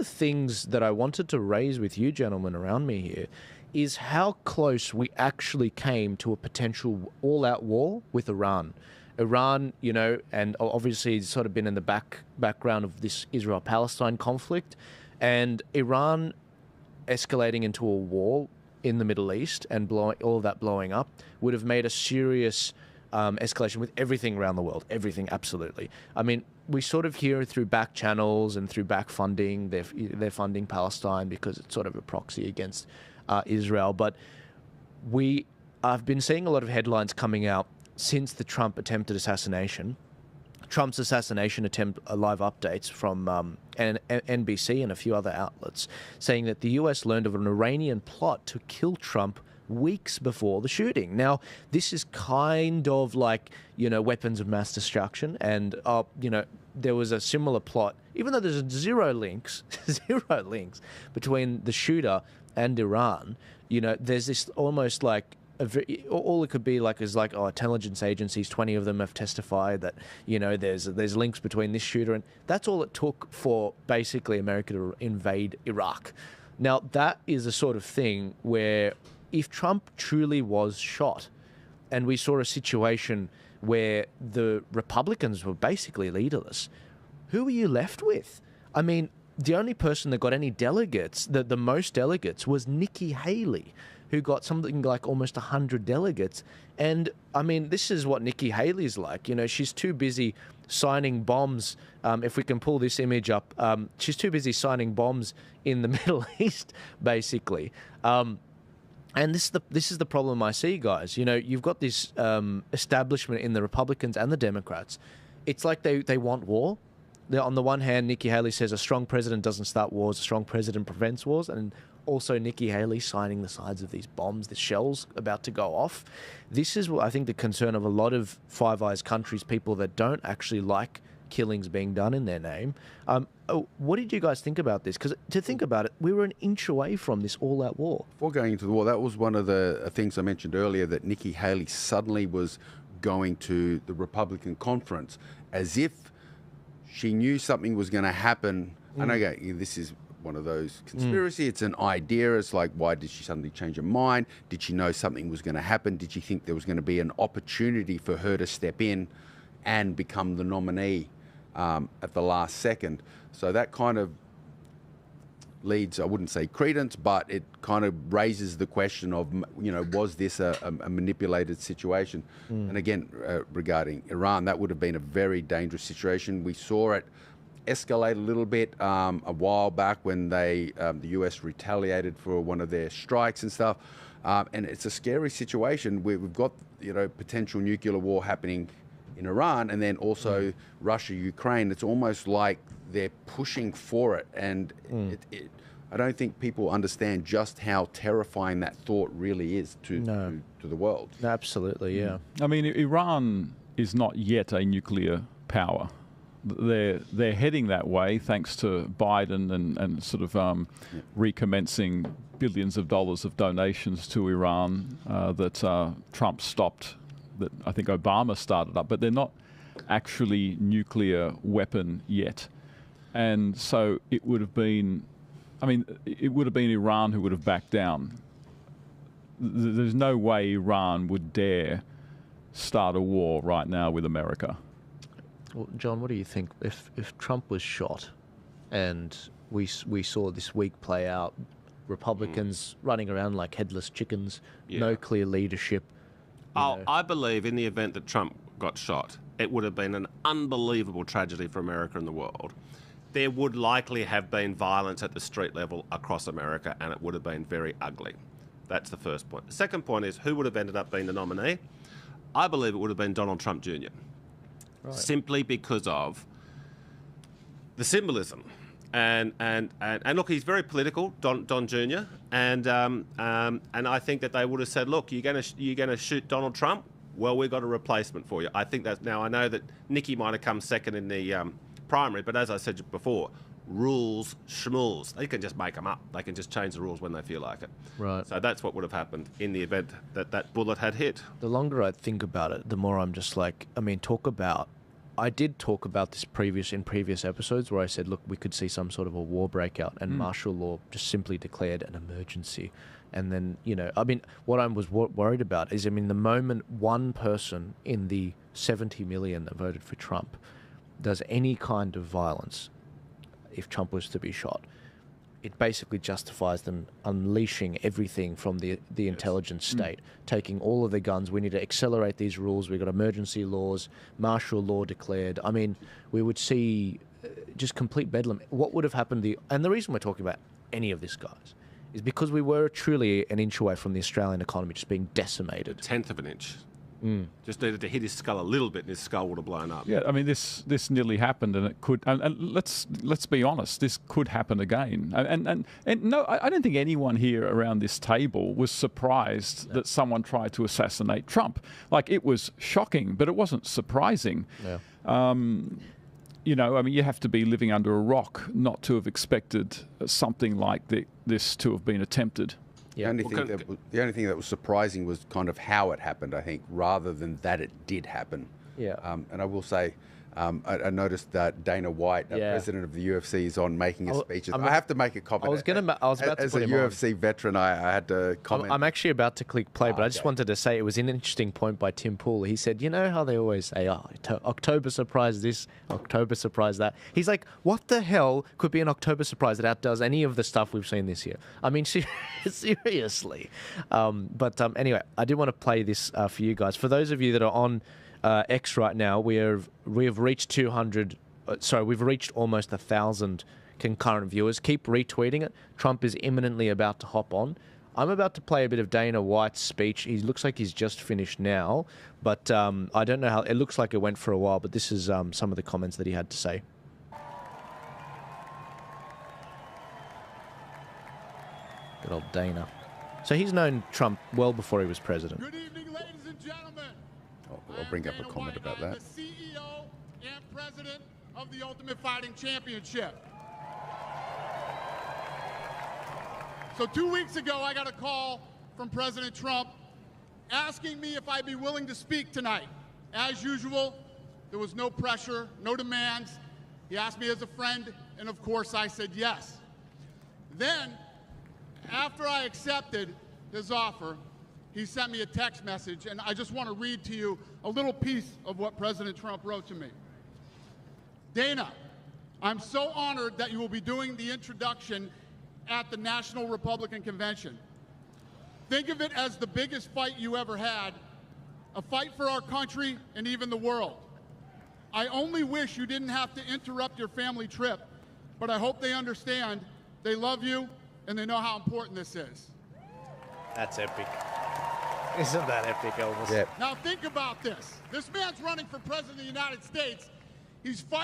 the things that I wanted to raise with you gentlemen around me here is how close we actually came to a potential all-out war with Iran. Iran, and obviously it's sort of been in the background of this Israel-Palestine conflict, and Iran escalating into a war in the Middle East and all of that blowing up would have made a serious escalation with everything around the world. Everything, absolutely. I mean, we sort of hear through back channels and through back funding, they're funding Palestine because it's sort of a proxy against Israel. But I've been seeing a lot of headlines coming out since the Trump attempted assassination. Trump's assassination attempt, live updates from NBC and a few other outlets saying that the US learned of an Iranian plot to kill Trump weeks before the shooting. Now, this is kind of like, weapons of mass destruction. And, there was a similar plot, even though there's zero links between the shooter and Iran, there's this almost like, all it could be like is like, intelligence agencies, 20 of them have testified that, there's links between this shooter, and that's all it took for basically America to invade Iraq. Now, that is a sort of thing where if Trump truly was shot and we saw a situation where the Republicans were basically leaderless, who are you left with? I mean, the only person that got any delegates, the most delegates, was Nikki Haley, who got something like almost 100 delegates. And, I mean, this is what Nikki Haley's like. She's too busy signing bombs. If we can pull this image up, she's too busy signing bombs in the Middle East, basically. And this is the problem I see, guys. You've got this establishment in the Republicans and the Democrats. It's like they want war. On the one hand, Nikki Haley says a strong president doesn't start wars, a strong president prevents wars, and also Nikki Haley signing the sides of these bombs, the shells about to go off. This is, I think, the concern of a lot of Five Eyes countries, people that don't actually like killings being done in their name. What did you guys think about this? Because to think about it, we were an inch away from this all-out war. Before going into the war, that was one of the things I mentioned earlier, that Nikki Haley suddenly was going to the Republican conference as if she knew something was going to happen. And I go, this is one of those conspiracy. It's an idea. It's like, why did she suddenly change her mind? Did she know something was going to happen? Did she think there was going to be an opportunity for her to step in and become the nominee at the last second? So that kind of leads, I wouldn't say credence, but it kind of raises the question of, was this a manipulated situation? And again, regarding Iran, that would have been a very dangerous situation. We saw it escalate a little bit a while back when the US retaliated for one of their strikes and stuff. And it's a scary situation where we've got, potential nuclear war happening in Iran, and then also Russia, Ukraine. It's almost like they're pushing for it. And I don't think people understand just how terrifying that thought really is to the world. Absolutely, yeah. I mean, Iran is not yet a nuclear power. They're heading that way thanks to Biden and sort of recommencing billions of dollars of donations to Iran that Trump stopped, that I think Obama started up, but they're not actually nuclear weapon yet. And so it would have been, it would have been Iran who would have backed down. There's no way Iran would dare start a war right now with America. Well, John, what do you think? If Trump was shot and we saw this week play out, Republicans running around like headless chickens, no clear leadership. I believe in the event that Trump got shot, it would have been an unbelievable tragedy for America and the world. There would likely have been violence at the street level across America, and it would have been very ugly. That's the first point. The second point is, who would have ended up being the nominee? I believe it would have been Donald Trump Jr. Right. Simply because of the symbolism. And look, he's very political, Don Jr. And I think that they would have said, look, you're gonna shoot Donald Trump. Well, we've got a replacement for you. I think that's, now I know that Nikki might have come second in the primary, but as I said before, rules, schmools. They can just make them up. They can just change the rules when they feel like it. Right. So that's what would have happened in the event that that bullet had hit. The longer I think about it, the more I'm just like, talk about I did talk about this in previous episodes where I said, look, we could see some sort of a war breakout, and martial law just simply declared an emergency. And then, I mean, what I was worried about is, I mean, the moment one person in the 70 million that voted for Trump does any kind of violence, if Trump was to be shot, it basically justifies them unleashing everything from the intelligence state, taking all of the guns. We need to accelerate these rules. We've got emergency laws, martial law declared. I mean, we would see just complete bedlam. What would have happened? And the reason we're talking about any of this, guys, is because we were truly an inch away from the Australian economy just being decimated. 1/10 of an inch. Just needed to hit his skull a little bit, and his skull would have blown up. Yeah, I mean, this nearly happened, and it could. And let's be honest, this could happen again. And no, I don't think anyone here around this table was surprised that someone tried to assassinate Trump. Like, it was shocking, but it wasn't surprising. Yeah. I mean, you have to be living under a rock not to have expected something like this to have been attempted. The only thing that was surprising was kind of how it happened, I think, rather than that it did happen. Yeah. And I will say, I noticed that Dana White, president of the UFC, is on making a speech. I have to make a comment. I was about to as put a him UFC veteran, I had to comment. I'm actually about to click play, but I just wanted to say it was an interesting point by Tim Pool. He said, you know how they always say, October surprise this, October surprise that. He's like, what the hell could be an October surprise that outdoes any of the stuff we've seen this year? I mean, seriously. Anyway, I do want to play this for you guys. For those of you that are on X right now, we have reached 200. We've reached almost 1,000 concurrent viewers. Keep retweeting it. Trump is imminently about to hop on. I'm about to play a bit of Dana White's speech. He looks like he's just finished now, but I don't know how. It looks like it went for a while, but this is some of the comments that he had to say. Good old Dana. So he's known Trump well before he was president. Good evening, ladies and gentlemen. I'll bring up a comment about that. I'm the CEO and president of the Ultimate Fighting Championship. So 2 weeks ago, I got a call from President Trump asking me if I'd be willing to speak tonight. As usual, there was no pressure, no demands. He asked me as a friend, and of course I said yes. Then, after I accepted his offer, he sent me a text message, and I just want to read to you a little piece of what President Trump wrote to me. Dana, I'm so honored that you will be doing the introduction at the National Republican Convention. Think of it as the biggest fight you ever had, a fight for our country and even the world. I only wish you didn't have to interrupt your family trip, but I hope they understand they love you and they know how important this is. That's epic. Isn't that epic, Elvis? Yeah. Now think about this. This man's running for president of the United States. He's fighting